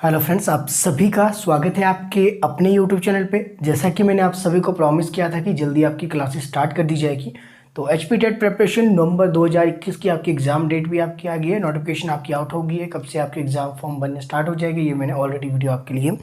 Hello friends, आप सभी का स्वागत है आपके अपने यूट्यूब चैनल पे। जैसा कि मैंने आप सभी को प्रॉमिस किया था कि जल्दी आपकी क्लासेस स्टार्ट कर दी जाएगी। तो एचपी टेट प्रिपरेशन नवंबर 2021 की आपकी एग्ज़ाम डेट भी आपकी आ गई है, नोटिफिकेशन आपकी आउट हो गई है, कब से आपके एग्ज़ाम फॉर्म बनने स्टार्ट हो जाएगी ये मैंने ऑलरेडी वीडियो आपके लिए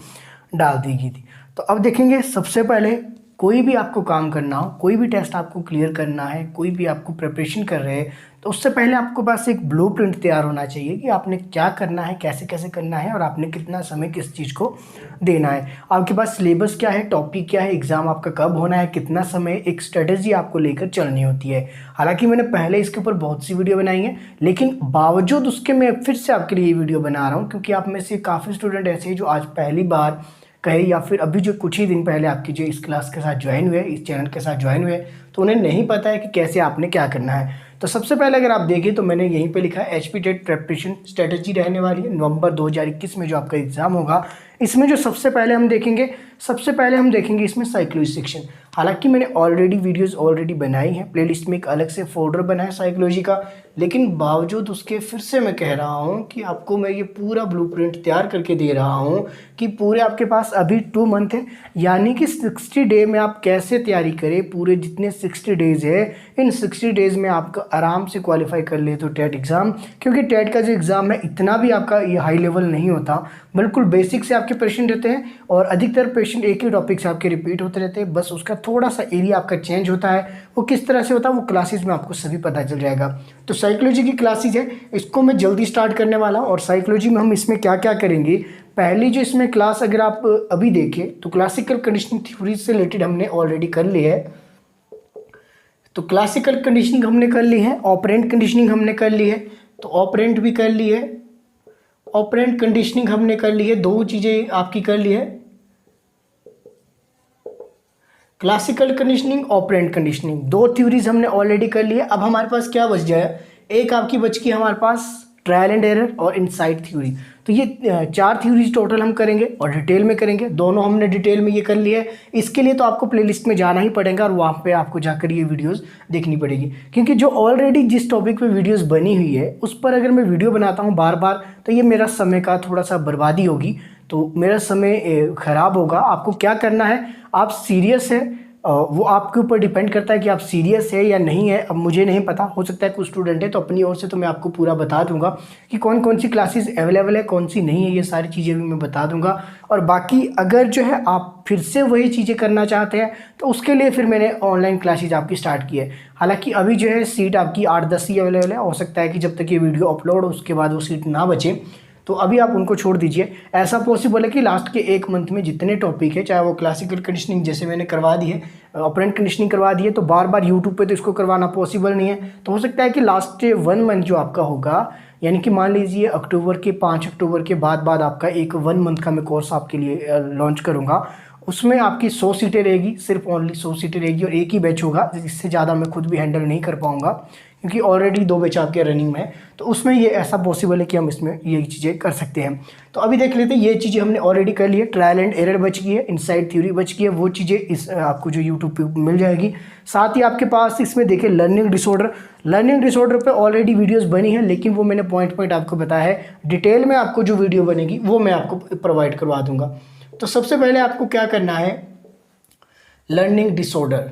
डाल दी गई थी। तो अब देखेंगे, सबसे पहले कोई भी आपको काम करना हो, कोई भी टेस्ट आपको क्लियर करना है, कोई भी आपको प्रिपरेशन कर रहे हैं, तो उससे पहले आपके पास एक ब्लूप्रिंट तैयार होना चाहिए कि आपने क्या करना है, कैसे कैसे करना है और आपने कितना समय किस चीज़ को देना है। आपके पास सिलेबस क्या है, टॉपिक क्या है, एग्ज़ाम आपका कब होना है, कितना समय, एक स्ट्रेटेजी आपको लेकर चलनी होती है। हालांकि मैंने पहले इसके ऊपर बहुत सी वीडियो बनाई है, लेकिन बावजूद उसके मैं फिर से आपके लिए ये वीडियो बना रहा हूँ क्योंकि आप में से काफ़ी स्टूडेंट ऐसे हैं जो आज पहली बार कहे या फिर अभी जो कुछ ही दिन पहले आपकी जो इस क्लास के साथ ज्वाइन हुए, इस चैनल के साथ ज्वाइन हुए, तो उन्हें नहीं पता है कि कैसे आपने क्या करना है। तो सबसे पहले अगर आप देखें तो मैंने यहीं पे लिखा है एचपी टेट प्रिपरेशन स्ट्रेटजी रहने वाली है नवंबर 2021 में जो आपका एग्ज़ाम होगा। इसमें जो सबसे पहले हम देखेंगे इसमें साइकोलॉजी सेक्शन। हालांकि मैंने ऑलरेडी वीडियोस ऑलरेडी बनाई हैं, प्लेलिस्ट में एक अलग से फोल्डर बना है साइकोलॉजी का, लेकिन बावजूद उसके फिर से मैं कह रहा हूँ कि आपको मैं ये पूरा ब्लूप्रिंट तैयार करके दे रहा हूँ कि पूरे आपके पास अभी 2 मंथ है, यानी कि 60 डे में आप कैसे तैयारी करें। पूरे जितने 60 डेज़ है, इन 60 डेज़ में आपका आराम से क्वालिफाई कर ले तो टेट एग्ज़ाम, क्योंकि टेट का जो एग्ज़ाम है इतना भी आपका ये हाई लेवल नहीं होता, बिल्कुल बेसिक से आपके क्वेश्चन रहते हैं और अधिकतर क्वेश्चन एक ही टॉपिक से आपके रिपीट होते रहते हैं। बस उसका थोड़ा सा एरिया आपका चेंज होता है, वो किस तरह से होता है वो क्लासेस में आपको सभी पता चल जाएगा। तो साइकोलॉजी की क्लासेज है, इसको मैं जल्दी स्टार्ट करने वाला हूँ। और साइकोलॉजी में हम इसमें क्या क्या करेंगे, पहली जो इसमें क्लास अगर आप अभी देखें तो क्लासिकल कंडीशनिंग थ्योरी से रिलेटेड हमने ऑलरेडी कर ली है। तो क्लासिकल कंडीशनिंग हमने कर ली है, ऑपरेंट कंडीशनिंग हमने कर ली है, तो ऑपरेंट भी कर ली है, ऑपरेंट कंडीशनिंग हमने कर ली है, 2 चीज़ें आपकी कर ली है, classical conditioning, operant conditioning, 2 theories हमने ऑलरेडी कर ली है। अब हमारे पास क्या बच जाए, एक आपकी बच की हमारे पास ट्रायल एंड एरर और इनसाइट थ्योरी। तो ये 4 थ्योरीज टोटल हम करेंगे और डिटेल में करेंगे, दोनों हमने डिटेल में ये कर लिया है। इसके लिए तो आपको प्लेलिस्ट में जाना ही पड़ेगा और वहाँ पे आपको जाकर ये वीडियोस देखनी पड़ेगी, क्योंकि जो ऑलरेडी जिस टॉपिक पे वीडियोस बनी हुई है उस पर अगर मैं वीडियो बनाता हूँ बार बार तो ये मेरा समय का थोड़ा सा बर्बादी होगी, तो मेरा समय ख़राब होगा। आपको क्या करना है, आप सीरियस है, वो आपके ऊपर डिपेंड करता है कि आप सीरियस है या नहीं है। अब मुझे नहीं पता, हो सकता है कुछ स्टूडेंट है, तो अपनी ओर से तो मैं आपको पूरा बता दूंगा कि कौन कौन सी क्लासेस अवेलेबल है, कौन सी नहीं है, ये सारी चीज़ें भी मैं बता दूंगा। और बाकी अगर जो है आप फिर से वही चीज़ें करना चाहते हैं तो उसके लिए फिर मैंने ऑनलाइन क्लासेज आपकी स्टार्ट की है। हालांकि अभी जो है सीट आपकी 8-10 ही अवेलेबल है, हो सकता है कि जब तक ये वीडियो अपलोड हो उसके बाद वो सीट ना बचे, तो अभी आप उनको छोड़ दीजिए। ऐसा पॉसिबल है कि लास्ट के 1 मंथ में जितने टॉपिक है, चाहे वो क्लासिकल कंडीशनिंग जैसे मैंने करवा दी है, ऑपरेंट कंडीशनिंग करवा दी है, तो बार बार यूट्यूब पे तो इसको करवाना पॉसिबल नहीं है। तो हो सकता है कि लास्ट 1 मंथ जो आपका होगा, यानी कि मान लीजिए अक्टूबर के 5 अक्टूबर के बाद आपका एक 1 मंथ का मैं कोर्स आपके लिए लॉन्च करूँगा। उसमें आपकी 100 सीटें रहेगी, सिर्फ ओनली 100 सीटें रहेगी और एक ही बैच होगा, इससे ज़्यादा मैं खुद भी हैंडल नहीं कर पाऊँगा क्योंकि ऑलरेडी 2 बैच आपके रनिंग में है। तो उसमें ये ऐसा पॉसिबल है कि हम इसमें ये चीज़ें कर सकते हैं। तो अभी देख लेते हैं, ये चीज़ें हमने ऑलरेडी कर ली है, ट्रायल एंड एरर बच गई है, इनसाइड थ्योरी बच गई है, वो चीज़ें इस आपको जो यूट्यूब पे मिल जाएगी। साथ ही आपके पास इसमें देखिए लर्निंग डिसऑर्डर पे ऑलरेडी वीडियोस बनी है, लेकिन वो मैंने पॉइंट आपको बताया है। डिटेल में आपको जो वीडियो बनेगी वो मैं आपको प्रोवाइड करवा दूंगा। तो सबसे पहले आपको क्या करना है, लर्निंग डिसऑर्डर।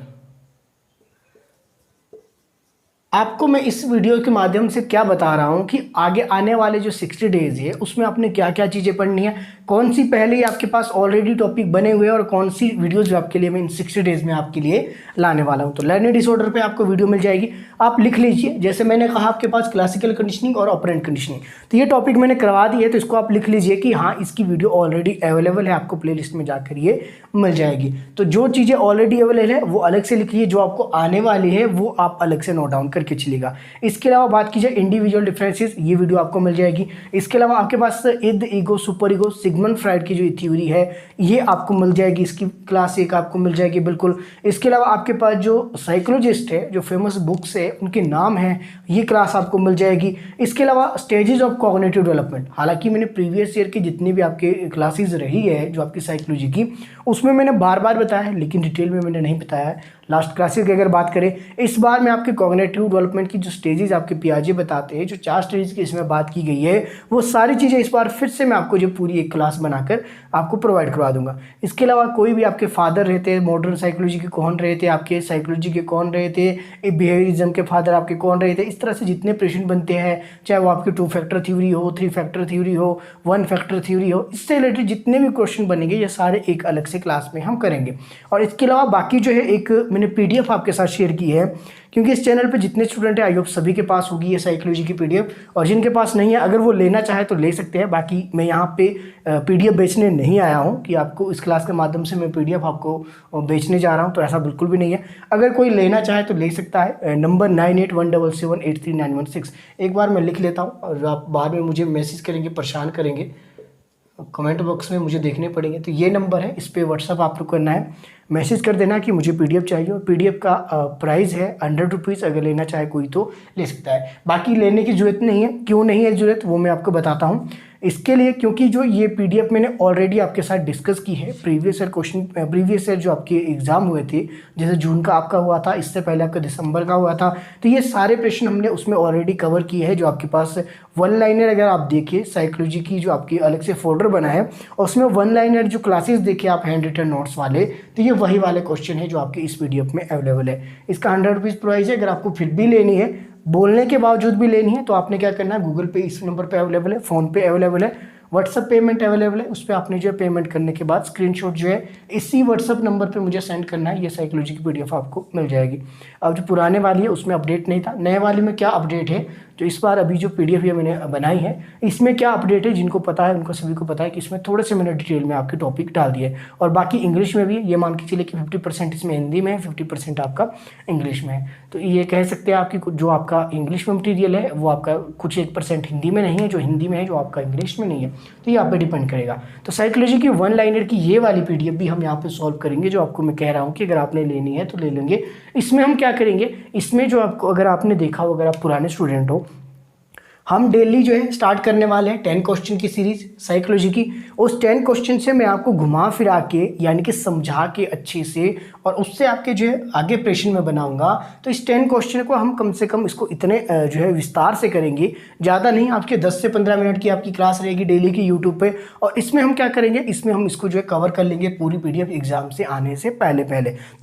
आपको मैं इस वीडियो के माध्यम से क्या बता रहा हूँ कि आगे आने वाले जो 60 डेज़ है उसमें आपने क्या क्या चीज़ें पढ़नी है, कौन सी पहले ही आपके पास ऑलरेडी टॉपिक बने हुए हैं और कौन सी वीडियोज़ आपके लिए मैं इन 60 डेज़ में आपके लिए लाने वाला हूँ। तो लर्निंग डिसऑर्डर पे आपको वीडियो मिल जाएगी, आप लिख लीजिए। जैसे मैंने कहा आपके पास क्लासिकल कंडीशनिंग और ऑपरेंट कंडीशनिंग, तो ये टॉपिक मैंने करवा दी है, तो इसको आप लिख लीजिए कि हाँ इसकी वीडियो ऑलरेडी अवेलेबल है, आपको प्ले लिस्ट में जाकर ये मिल जाएगी। तो जो चीज़ें ऑलरेडी अवेलेबल है वो अलग से लिखिए, जो आपको आने वाली है वो आप अलग से नोट डाउन करके चलेगा। इसके अलावा बात की जाए इंडिविजुअल डिफरेंसेस, ये वीडियो आपको मिल जाएगी। इसके अलावा आपके पास id, ego, super ego, Sigmund Freud की जो थ्योरी है ये आपको मिल जाएगी, इसकी क्लास 1 आपको मिल जाएगी बिल्कुल। इसके अलावा आपके पास जो साइकोलॉजिस्ट है, जो फेमस बुक्स है उनके नाम है, ये क्लास आपको मिल जाएगी। इसके अलावा स्टेजेस ऑफ कॉग्निटिव डेवलपमेंट, हालांकि मैंने प्रीवियस ईयर की जितनी भी आपके क्लासेस रही है जो आपकी साइकोलॉजी की, उसमें मैंने बार बार बताया है, लेकिन डिटेल में मैंने नहीं बताया है। लास्ट क्लासेस की अगर बात करें, इस बार मैं आपके कॉग्निटिव डेवलपमेंट की जो स्टेजेस आपके पियाजे बताते हैं, जो 4 स्टेजेस की इसमें बात की गई है, वो सारी चीज़ें इस बार फिर से मैं आपको जो पूरी एक क्लास बनाकर आपको प्रोवाइड करवा दूंगा। इसके अलावा कोई भी आपके फादर रहते हैं, मॉडर्न साइकोलॉजी के कौन रहे थे, आपके साइकोलॉजी के कौन रहे थे, बिहेवियरिज्म के फादर आपके कौन रहे थे, इस तरह से जितने प्रश्न बनते हैं, चाहे वो आपकी 2 फैक्टर थ्योरी हो, 3 फैक्टर थ्योरी हो, 1 फैक्टर थ्योरी हो, इससे रिलेटेड जितने भी क्वेश्चन बनेंगे ये सारे एक अलग से क्लास में हम करेंगे। और इसके अलावा बाकी जो है एक मैंने पीडीएफ आपके साथ शेयर की है, क्योंकि इस चैनल पे जितने स्टूडेंट हैं आई होप सभी के पास होगी ये साइकोलॉजी की पीडीएफ, और जिनके पास नहीं है अगर वो लेना चाहे तो ले सकते हैं। बाकी मैं यहाँ पे पीडीएफ बेचने नहीं आया हूँ कि आपको इस क्लास के माध्यम से मैं पीडीएफ आपको बेचने जा रहा हूँ, तो ऐसा बिल्कुल भी नहीं है। अगर कोई लेना चाहे तो ले सकता है। नंबर 9817783916 एक बार मैं लिख लेता हूँ, और आप बाद में मुझे मैसेज करेंगे, परेशान करेंगे, कमेंट बॉक्स में मुझे देखने पड़ेंगे। तो ये नंबर है, इस पर व्हाट्सअप आपको करना है, मैसेज कर देना कि मुझे पीडीएफ चाहिए, और पीडीएफ का प्राइस है 100 रुपीज़। अगर लेना चाहे कोई तो ले सकता है, बाकी लेने की ज़रूरत नहीं है। क्यों नहीं है ज़रूरत वो मैं आपको बताता हूँ। इसके लिए क्योंकि जो ये पीडीएफ मैंने ऑलरेडी आपके साथ डिस्कस की है, प्रीवियस ईयर जो आपके एग्ज़ाम हुए थे, जैसे जून का आपका हुआ था, इससे पहले आपका दिसंबर का हुआ था, तो ये सारे प्रश्न हमने उसमें ऑलरेडी कवर किए हैं। जो आपके पास 1 लाइनर अगर आप देखिए साइकोलॉजी की जो आपकी अलग से फोल्डर बना है, और उसमें 1 लाइनर जो क्लासेस देखिए आप हैंड रिटन नोट्स वाले, तो ये वही वाले क्वेश्चन है जो आपके इस पीडीएफ में अवेलेबल है। इसका 100 रुपीज़ प्राइस है। अगर आपको फिर भी लेनी है, बोलने के बावजूद भी लेनी है, तो आपने क्या करना है, गूगल पे इस नंबर पे अवेलेबल है, फ़ोन पे अवेलेबल है, व्हाट्सअप पेमेंट अवेलेबल है, उस पर आपने जो है पेमेंट करने के बाद स्क्रीनशॉट जो है इसी व्हाट्सअप नंबर पे मुझे सेंड करना है। ये साइकोलॉजी की पीडीएफ आपको मिल जाएगी। अब जो पुराने वाली है उसमें अपडेट नहीं था, नए वाले में क्या अपडेट है, जो इस बार अभी जो पीडीएफ ये मैंने बनाई है इसमें क्या अपडेट है, जिनको पता है उनको सभी को पता है कि इसमें थोड़े से मैंने डिटेल में आपके टॉपिक डाल दिए, और बाकी इंग्लिश में भी है। ये मान के चलिए कि 50% इसमें हिंदी में है, 50% आपका इंग्लिश में है। तो ये कह सकते हैं आपकी जो आपका इंग्लिश में मटीरियल है वो आपका कुछ 1% हिंदी में नहीं है, जो हिंदी में है जो आपका इंग्लिश में नहीं है, तो ये आप पे डिपेंड करेगा। तो साइकोलॉजी की 1 लाइनर की ये वाली पीडीएफ भी हम यहाँ पे सॉल्व करेंगे, जो आपको मैं कह रहा हूँ कि अगर आपने लेनी है तो ले लेंगे। इसमें हम क्या करेंगे, इसमें जो आपको अगर आपने देखा हो, अगर आप पुराने स्टूडेंट हो, हम डेली जो है स्टार्ट करने वाले हैं 10 क्वेश्चन की सीरीज साइकोलॉजी की। उस 10 क्वेश्चन से मैं आपको घुमा फिरा के यानी कि समझा के अच्छे से, और उससे आपके जो है आगे प्रश्न में बनाऊंगा। तो इस 10 क्वेश्चन को हम कम से कम इसको इतने जो है विस्तार से करेंगे, ज़्यादा नहीं, आपके 10 से 15 मिनट की आपकी क्लास रहेगी डेली की यूट्यूब पे। और इसमें हम क्या करेंगे, इसमें हम इसको जो है कवर कर लेंगे पूरी पीडीएफ एग्जाम से आने से पहले तो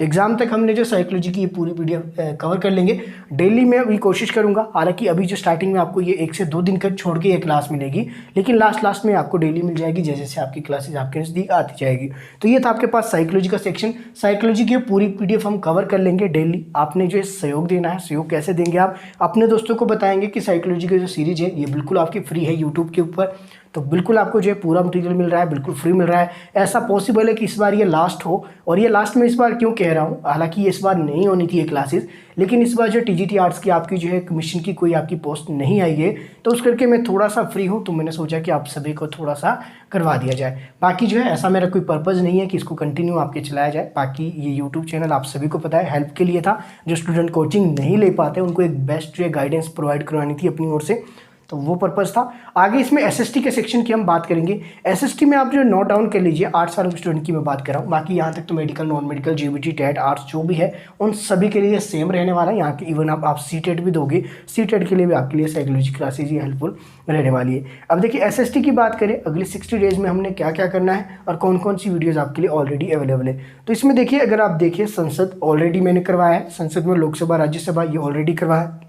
एग्जाम तक हमने जो साइकोलॉजी की ये पूरी पीडीएफ कवर कर लेंगे। डेली मैं अभी कोशिश करूँगा, हालांकि अभी जो स्टार्टिंग में आपको ये 1 से 2 दिन का छोड़ के ये क्लास मिलेगी, लेकिन लास्ट में आपको डेली मिल जाएगी जैसे जैसे आपकी क्लासेस आपके नज़दीक आती जाएगी। तो ये था आपके पास साइकोलॉजी का सेक्शन। साइकोलॉजी की पूरी पीडीएफ हम कवर कर लेंगे डेली। आपने जो सहयोग देना है, सहयोग कैसे देंगे, आप अपने दोस्तों को बताएंगे कि साइकोलॉजी की जो सीरीज है ये बिल्कुल आपकी फ्री है यूट्यूब के ऊपर। तो बिल्कुल आपको जो है पूरा मटेरियल मिल रहा है, बिल्कुल फ्री मिल रहा है। ऐसा पॉसिबल है कि इस बार ये लास्ट हो, और ये लास्ट में इस बार क्यों कह रहा हूँ, हालांकि ये इस बार नहीं होनी थी ये क्लासेस, लेकिन इस बार जो टीजीटी आर्ट्स की आपकी जो है कमीशन की कोई आपकी पोस्ट नहीं आई है, तो उस करके मैं थोड़ा सा फ्री हूँ, तो मैंने सोचा कि आप सभी को थोड़ा सा करवा दिया जाए। बाकी जो है ऐसा मेरा कोई पर्पज़ नहीं है कि इसको कंटिन्यू आपके चलाया जाए। बाकी ये यूट्यूब चैनल आप सभी को पता है हेल्प के लिए था, जो स्टूडेंट कोचिंग नहीं ले पाते उनको एक बेस्ट जो है गाइडेंस प्रोवाइड करवानी थी अपनी ओर से, तो वो पर्पज़ था। आगे इसमें एसएसटी के सेक्शन की हम बात करेंगे। एसएसटी में आप जो नोट डाउन कर लीजिए, 8 सालों के स्टूडेंट की मैं बात कर रहा हूँ। बाकी यहाँ तक तो medical, non medical, GBT, TET, arts जो भी है उन सभी के लिए सेम रहने वाला है। यहाँ के इवन आप सीटेट भी दोगे, सीटेट के लिए भी आपके लिए साइकोलॉजी क्लासेज ये हेल्पफुल रहने वाली है। अब देखिए एसएसटी की बात करें, अगले 60 डेज में हमने क्या क्या करना है और कौन कौन सी वीडियोज़ आपके लिए ऑलरेडी अवेलेबल है। तो इसमें देखिए, अगर आप देखिए संसद ऑलरेडी मैंने करवाया है, संसद में लोकसभा राज्यसभा ये ऑलरेडी करवाया,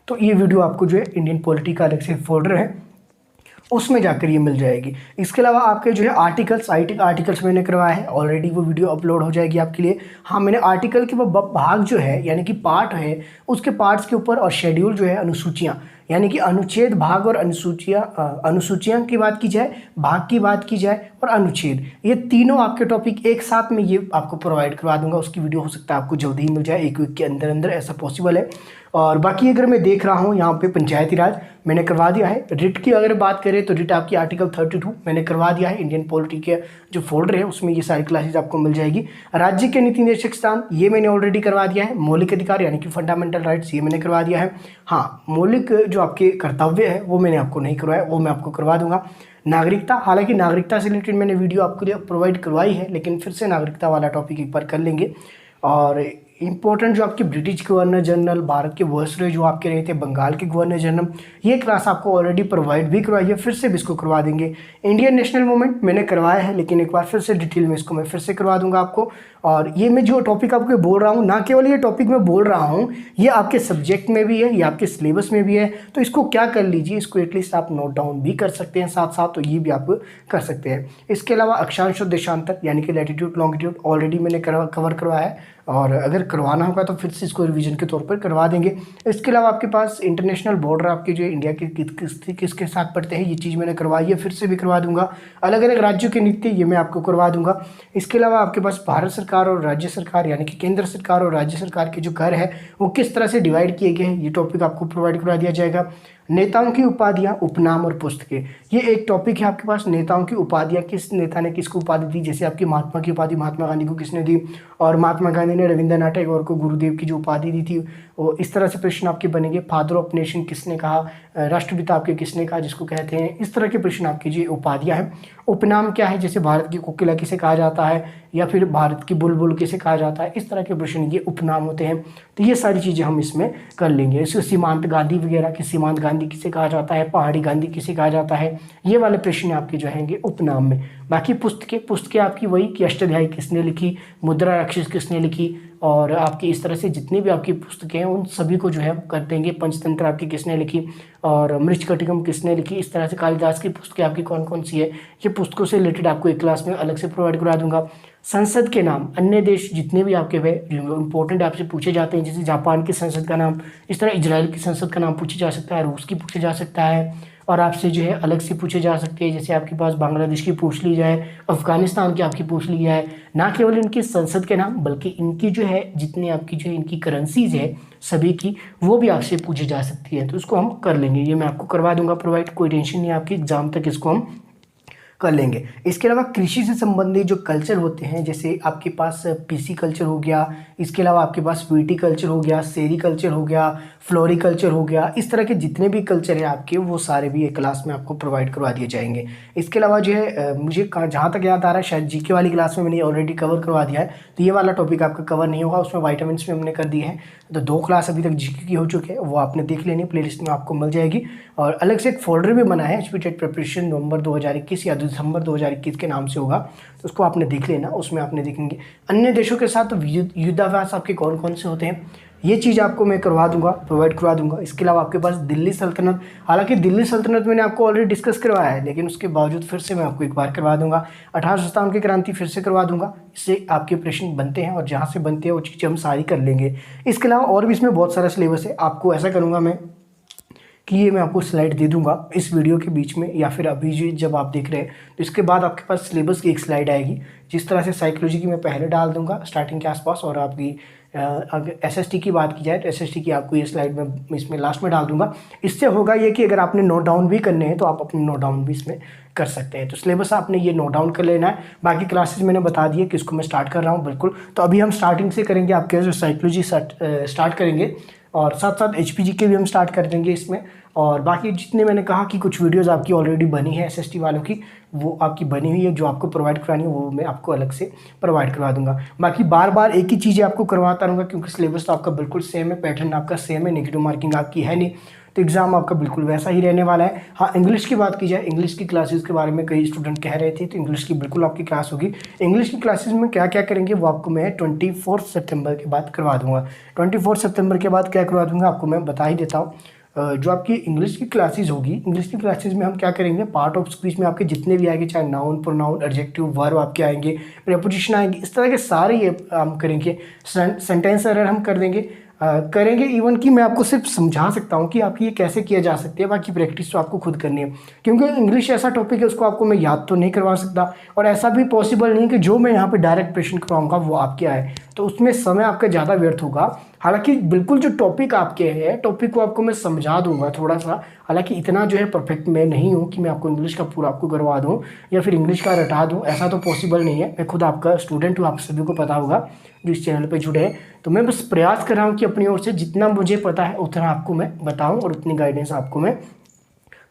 तो ये वीडियो आपको जो है इंडियन पॉलिटी का अलग से फोल्डर है उसमें जाकर ये मिल जाएगी। इसके अलावा आपके जो है आर्टिकल्स, आर्टिकल्स मैंने करवाया है ऑलरेडी, वो वीडियो अपलोड हो जाएगी आपके लिए। हाँ, मैंने आर्टिकल के वो भाग जो है यानी कि पार्ट है, उसके पार्ट्स के ऊपर, और शेड्यूल जो है अनुसूचियाँ यानी कि अनुच्छेद, भाग और अनुसूचियाँ की बात की जाए, भाग की बात की जाए और अनुच्छेद, ये तीनों आपके टॉपिक एक साथ में ये आपको प्रोवाइड करवा दूंगा। उसकी वीडियो हो सकता है आपको जल्दी ही मिल जाए, 1 वीक के अंदर ऐसा पॉसिबल है। और बाकी अगर मैं देख रहा हूँ यहाँ पे पंचायती राज मैंने करवा दिया है। रिट की अगर बात करें तो रिट आपकी आर्टिकल 32 मैंने करवा दिया है। इंडियन पॉलिटी के जो फोल्डर है उसमें ये सारी क्लासेज आपको मिल जाएगी। राज्य के नीति निर्देशक स्थान ये मैंने ऑलरेडी करवा दिया है। मौलिक अधिकार यानी कि फंडामेंटल राइट्स ये मैंने करवा दिया है। हाँ, मौलिक जो आपके कर्तव्य है वो मैंने आपको नहीं करवाया, वो मैं आपको करवा दूंगा। नागरिकता, हालांकि नागरिकता से रिलेटेड मैंने वीडियो आपके लिए प्रोवाइड करवाई है, लेकिन फिर से नागरिकता वाला टॉपिक एक बार कर लेंगे। और इंपॉर्टेंट जो आपके ब्रिटिश गवर्नर जनरल, भारत के वायसरॉय जो आपके रहे थे, बंगाल के गवर्नर जनरल, ये क्लास आपको ऑलरेडी प्रोवाइड भी करवाई है, फिर से भी इसको करवा देंगे। इंडियन नेशनल मूवमेंट मैंने करवाया है, लेकिन एक बार फिर से डिटेल में इसको मैं फिर से करवा दूंगा आपको। और ये मैं जो टॉपिक आपको बोल रहा हूँ, ना केवल ये टॉपिक मैं बोल रहा हूँ, ये आपके सब्जेक्ट में भी है, ये आपके सिलेबस में भी है। तो इसको क्या कर लीजिए, इसको एटलीस्ट आप नोट डाउन भी कर सकते हैं साथ साथ, तो ये भी आप कर सकते हैं। इसके अलावा अक्षांश और देशांतर यानी कि लैटिट्यूड लॉन्गिट्यूड ऑलरेडी मैंने कवर करवाया है, और अगर करवाना होगा तो फिर से इसको रिवीजन के तौर पर करवा देंगे। इसके अलावा आपके पास इंटरनेशनल बॉर्डर आपके जो इंडिया के किसके साथ पड़ते हैं, ये चीज़ मैंने करवाई है, फिर से भी करवा दूंगा। अलग अलग राज्यों के नीति ये मैं आपको करवा दूंगा। इसके अलावा आपके पास भारत सरकार और राज्य सरकार यानी कि केंद्र सरकार और राज्य सरकार के जो कर है वो किस तरह से डिवाइड किए गए हैं, ये टॉपिक आपको प्रोवाइड करवा दिया जाएगा। नेताओं की उपाधियां, उपनाम और पुस्तकें, ये एक टॉपिक है आपके पास। नेताओं की उपाधियां, किस नेता ने किसको उपाधि दी, जैसे आपकी महात्मा की उपाधि महात्मा गांधी को किसने दी, और महात्मा गांधी ने रविंद्रनाथ टैगोर को गुरुदेव की जो उपाधि दी थी, वो इस तरह से प्रश्न आपके बनेंगे। फादर ऑफ नेशन किसने कहा, राष्ट्रपिता आपके किसने कहा, जिसको कहते हैं, इस तरह के प्रश्न आपकी जो उपाधियां हैं। उपनाम क्या है, जैसे भारत की कोकिला किसे कहा जाता है, या फिर भारत की बुलबुल किसे कहा जाता है, इस तरह के प्रश्न ये उपनाम होते हैं। तो ये सारी चीज़ें हम इसमें कर लेंगे। इसको सीमांत गांधी वगैरह कि सीमांत गांधी किसे कहा जाता है, पहाड़ी गांधी किसे कहा जाता है, ये वाले प्रश्न आपके जो हैंगे उपनाम में। बाकी पुस्तकें आपकी वही कि अष्टाध्यायी किसने लिखी, मुद्रा राक्षस किसने लिखी, और आपकी इस तरह से जितनी भी आपकी पुस्तकें हैं उन सभी को जो है कर देंगे। पंचतंत्र आपकी किसने लिखी, और मृच्छकटिकम किसने लिखी, इस तरह से कालिदास की पुस्तकें आपकी कौन कौन सी है, ये पुस्तकों से रिलेटेड आपको एक क्लास में अलग से प्रोवाइड करा दूंगा। संसद के नाम, अन्य देश जितने भी आपके इंपॉर्टेंट आपसे पूछे जाते हैं, जैसे जापान की संसद का नाम, इस तरह इजराइल की संसद का नाम पूछा जा सकता है, रूस की पूछा जा सकता है, और आपसे जो है अलग से पूछे जा सकते हैं। जैसे आपके पास बांग्लादेश की पूछ ली जाए, अफगानिस्तान की आपकी पूछ ली जाए। ना केवल इनकी संसद के नाम, बल्कि इनकी जो है जितनी आपकी जो है इनकी करेंसीज है सभी की, वो भी आपसे पूछी जा सकती है। तो इसको हम कर लेंगे, ये मैं आपको करवा दूंगा प्रोवाइड, कोई टेंशन नहीं आपकी, एग्जाम तक इसको हम कर लेंगे। इसके अलावा कृषि से संबंधित जो कल्चर होते हैं, जैसे आपके पास पीसी कल्चर हो गया, इसके अलावा आपके पास वीटी कल्चर हो गया, सेरी कल्चर हो गया, फ्लोरिकल्चर हो गया, इस तरह के जितने भी कल्चर है आपके, वो सारे भी एक क्लास में आपको प्रोवाइड करवा दिए जाएंगे। इसके अलावा जो है मुझे जहाँ तक याद आ रहा है, शायद जीके वाली क्लास में मैंने ऑलरेडी कवर करवा दिया है, तो ये वाला टॉपिक आपका कवर नहीं होगा, उसमें वाइटामिन में हमने कर दिए हैं। तो 2 क्लास अभी तक जीके की हो चुके हैं, वो आपने देख लेनी, प्लेलिस्ट में आपको मिल जाएगी। और अलग से एक फोल्डर भी बना है एचपी टेट प्रिपरेशन नवंबर 2021 या दिसंबर 2021 के नाम से होगा, तो उसको आपने देख लेना, उसमें आपने देखेंगे अन्य देशों के साथ युद्धाभ्यास आपके कौन कौन से होते हैं, ये चीज़ आपको मैं करवा दूंगा, प्रोवाइड करवा दूंगा। इसके अलावा आपके पास दिल्ली सल्तनत, हालांकि दिल्ली सल्तनत मैंने आपको ऑलरेडी डिस्कस करवाया है, लेकिन उसके बावजूद फिर से मैं आपको एक बार करवा दूंगा। 1857 की क्रांति फिर से करवा दूंगा, इससे आपके प्रश्न बनते हैं, और जहाँ से बनते हैं वो चीज़ें हम सारी कर लेंगे। इसके अलावा और भी इसमें बहुत सारा सिलेबस है। आपको ऐसा करूँगा मैं कि ये मैं आपको स्लाइड दे दूंगा इस वीडियो के बीच में, या फिर अभी जो जब आप देख रहे हैं तो इसके बाद आपके पास सिलेबस की एक स्लाइड आएगी। जिस तरह से साइकोलॉजी की मैं पहले डाल दूंगा स्टार्टिंग के आसपास, और आपकी अगर एसएसटी की बात की जाए तो एसएसटी की आपको ये स्लाइड में इसमें लास्ट में डाल दूंगा। इससे होगा ये कि अगर आपने नोट डाउन भी करने हैं तो आप अपने नोट डाउन भी इसमें कर सकते हैं। तो सिलेबस आपने ये नोट डाउन कर लेना है। बाकी क्लासेस मैंने बता दिए कि इसको मैं स्टार्ट कर रहा हूँ बिल्कुल। तो अभी हम स्टार्टिंग से करेंगे, आपके जो साइकोलॉजी स्टार्ट करेंगे, और साथ साथ एचपीजी के भी हम स्टार्ट कर देंगे इसमें। और बाकी जितने मैंने कहा कि कुछ वीडियोस आपकी ऑलरेडी बनी है एसएसटी वालों की, वो आपकी बनी हुई है, जो आपको प्रोवाइड करानी है वो मैं आपको अलग से प्रोवाइड करवा दूंगा। बाकी बार बार एक ही चीज़ें आपको करवाता रहूँगा, क्योंकि सिलेबस तो आपका बिल्कुल सेम है, पैटर्न आपका सेम है, नेगेटिव मार्किंग आपकी है नहीं, तो एग्ज़ाम आपका बिल्कुल वैसा ही रहने वाला है। हाँ, इंग्लिश की बात की जाए, इंग्लिश की क्लासेस के बारे में कई स्टूडेंट कह रहे थे, तो इंग्लिश की बिल्कुल आपकी क्लास होगी। इंग्लिश की क्लासेस में क्या क्या करेंगे वो आपको मैं 24 सितंबर के बाद करवा दूंगा। 24 सितंबर के बाद क्या करवा दूंगा आपको मैं बता ही देता हूँ। जो आपकी इंग्लिश की क्लासेस होगी, इंग्लिश की क्लासेस में हम क्या करेंगे, पार्ट ऑफ स्पीच में आपके जितने भी आएंगे, चाहे नाउन, प्रोनाउन, एडजेक्टिव, वर्ब आपके आएंगे, प्रीपोजिशन आएंगे, इस तरह के सारे ये हम करेंगे। सेंटेंस एरर हम कर देंगे, करेंगे। इवन कि मैं आपको सिर्फ समझा सकता हूँ कि आपकी ये कैसे किया जा सकती है, बाकी प्रैक्टिस तो आपको खुद करनी है, क्योंकि इंग्लिश ऐसा टॉपिक है उसको आपको मैं याद तो नहीं करवा सकता, और ऐसा भी पॉसिबल नहीं कि जो मैं यहाँ पे डायरेक्ट प्रश्न करवाऊँगा वो आपके आए, तो उसमें समय आपका ज़्यादा व्यर्थ होगा। हालांकि बिल्कुल जो टॉपिक आपके है, टॉपिक को आपको मैं समझा दूंगा थोड़ा सा, हालांकि इतना जो है परफेक्ट मैं नहीं हूँ कि मैं आपको इंग्लिश का पूरा आपको करवा दूँ या फिर इंग्लिश का रटा दूँ, ऐसा तो पॉसिबल नहीं है। मैं खुद आपका स्टूडेंट हूँ, आप सभी को पता होगा जो इस चैनल पे जुड़े हैं। तो मैं बस प्रयास कर रहा हूँ कि अपनी ओर से जितना मुझे पता है उतना आपको मैं बताऊँ और उतनी गाइडेंस आपको मैं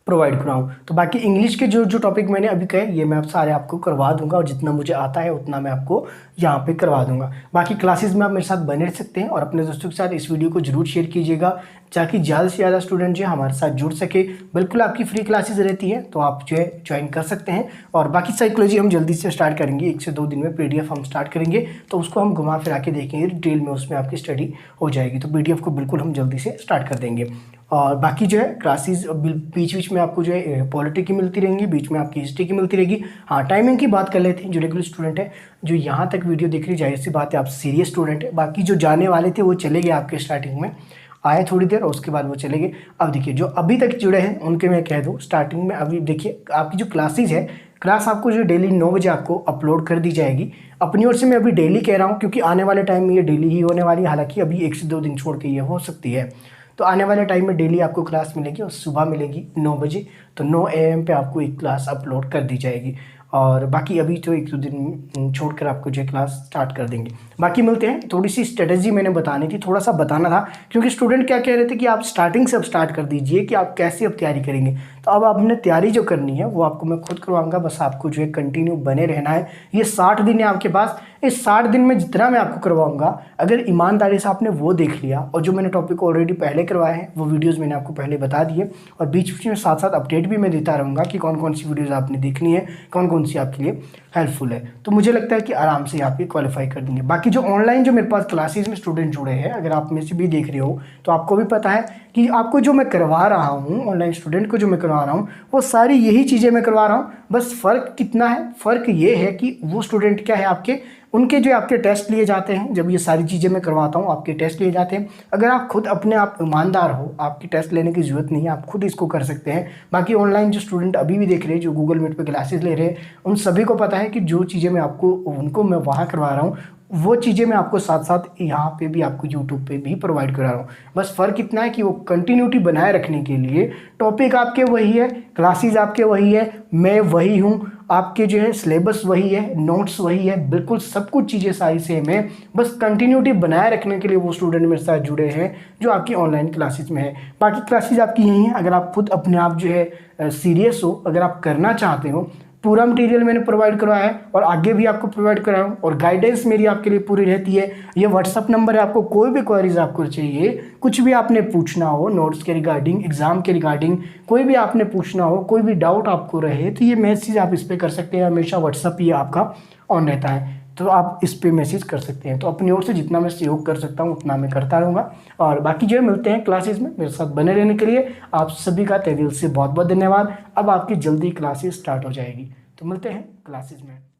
प्रोवाइड कराऊँ। तो बाकी इंग्लिश के जो जो टॉपिक मैंने अभी कहे ये मैं आप सारे आपको करवा दूंगा, और जितना मुझे आता है उतना मैं आपको यहाँ पे करवा दूंगा। बाकी क्लासेस में आप मेरे साथ बने रह सकते हैं, और अपने दोस्तों के साथ इस वीडियो को जरूर शेयर कीजिएगा, ताकि ज़्यादा से ज़्यादा स्टूडेंट जो है हमारे साथ जुड़ सके। बिल्कुल आपकी फ्री क्लासेस रहती है, तो आप जो है ज्वाइन कर सकते हैं। और बाकी साइकोलॉजी हम जल्दी से स्टार्ट करेंगे, 1 से 2 दिन में PDF हम स्टार्ट करेंगे, तो उसको हम घुमा फिरा के देखेंगे डिटेल में, उसमें आपकी स्टडी हो जाएगी। तो PDF को बिल्कुल हम जल्दी से स्टार्ट कर देंगे। और बाकी जो है क्लासेस बीच बीच में आपको जो है पॉलिटी की मिलती रहेंगी, बीच में आपकी हिस्ट्री की मिलती रहेगी। हाँ, टाइमिंग की बात कर लेते हैं। जो रेगुलर स्टूडेंट है, जो यहाँ तक वीडियो देख रही, जाहिर सी बात है आप सीरियस स्टूडेंट है। बाकी जो जाने वाले थे वो चले गए, आपके स्टार्टिंग में आए थोड़ी देर और उसके बाद वो चले गए। अब देखिए जो अभी तक जुड़े हैं उनके मैं कह दूँ, स्टार्टिंग में अभी देखिए आपकी जो क्लासेज है, क्लास आपको जो डेली 9 बजे आपको अपलोड कर दी जाएगी। अपनी ओर से मैं अभी डेली कह रहा हूँ, क्योंकि आने वाले टाइम में ये डेली ही होने वाली है। हालांकि अभी 1 से 2 दिन छोड़ के ये हो सकती है, तो आने वाले टाइम में डेली आपको क्लास मिलेगी, और सुबह मिलेगी 9 बजे। तो 9 AM पे आपको एक क्लास अपलोड कर दी जाएगी। और बाकी अभी तो 1-2 दिन छोड़कर आपको जो क्लास स्टार्ट कर देंगे। बाकी मिलते हैं। थोड़ी सी स्ट्रेटजी मैंने बतानी थी, थोड़ा सा बताना था, क्योंकि स्टूडेंट क्या कह रहे थे कि आप स्टार्टिंग से अब स्टार्ट कर दीजिए कि आप कैसे अब तैयारी करेंगे। तो अब आपने तैयारी जो करनी है वो आपको मैं खुद करवाऊंगा, बस आपको जो है कंटिन्यू बने रहना है। ये 60 दिन है आपके पास। इस 60 दिन में जितना मैं आपको करवाऊंगा, अगर ईमानदारी से आपने वो देख लिया, और जो मैंने टॉपिक ऑलरेडी पहले करवाए हैं वो वीडियोज़ मैंने आपको पहले बता दिए, और बीच बीच में साथ साथ अपडेट भी मैं देता रहूँगा कि कौन कौन सी वीडियोज़ आपने देखनी है, कौन कौन सी आपके लिए हेल्पफुल है। तो मुझे लगता है कि आराम से आप ये क्वालिफाई कर देंगे। बाकी जो ऑनलाइन जो मेरे पास क्लासेस में स्टूडेंट जुड़े हैं, अगर आप में से भी देख रहे हो, तो आपको भी पता है कि आपको जो मैं करवा रहा हूँ, ऑनलाइन स्टूडेंट को जो मैं करवा रहा हूँ, वो सारी यही चीज़ें मैं करवा रहा हूँ। बस फ़र्क कितना है, फ़र्क ये है कि वो स्टूडेंट क्या है आपके, उनके जो आपके टेस्ट लिए जाते हैं। जब ये सारी चीज़ें मैं करवाता हूँ, आपके टेस्ट लिए जाते हैं। अगर आप खुद अपने आप ईमानदार हो, आपकी टेस्ट लेने की ज़रूरत नहीं है, आप खुद इसको कर सकते हैं। बाकी ऑनलाइन जो स्टूडेंट अभी भी देख रहे हैं, जो गूगल मीट पे क्लासेस ले रहे हैं, उन सभी को पता है कि जो चीज़ें मैं आपको उनको मैं वहाँ करवा रहा हूँ, वो चीज़ें मैं आपको साथ साथ यहाँ पे भी आपको यूट्यूब पे भी प्रोवाइड करा रहा हूँ। बस फ़र्क इतना है कि वो कंटिन्यूटी बनाए रखने के लिए टॉपिक आपके वही है, क्लासेस आपके वही है, मैं वही हूँ, आपके जो है सिलेबस वही है, नोट्स वही है, बिल्कुल सब कुछ चीज़ें सारी सेम है। बस कंटिन्यूटी बनाए रखने के लिए वो स्टूडेंट मेरे साथ जुड़े हैं जो आपकी ऑनलाइन क्लासेस में है। बाकी क्लासेस आपकी यही हैं। अगर आप खुद अपने आप जो है सीरियस हो, अगर आप करना चाहते हो, पूरा मटेरियल मैंने प्रोवाइड करवाया है और आगे भी आपको प्रोवाइड कराया हूँ, और गाइडेंस मेरी आपके लिए पूरी रहती है। ये व्हाट्सअप नंबर है, आपको कोई भी क्वेरीज आपको चाहिए, कुछ भी आपने पूछना हो, नोट्स के रिगार्डिंग, एग्जाम के रिगार्डिंग, कोई भी आपने पूछना हो, कोई भी डाउट आपको रहे, तो ये मैसेज आप इस पर कर सकते हैं। हमेशा व्हाट्सअप ये आपका ऑन रहता है, तो आप इस पे मैसेज कर सकते हैं। तो अपनी ओर से जितना मैं सहयोग कर सकता हूँ उतना मैं करता रहूँगा। और बाकी जो है मिलते हैं क्लासेस में। मेरे साथ बने रहने के लिए आप सभी का तहे दिल से बहुत बहुत धन्यवाद। अब आपकी जल्दी क्लासेस स्टार्ट हो जाएगी, तो मिलते हैं क्लासेस में।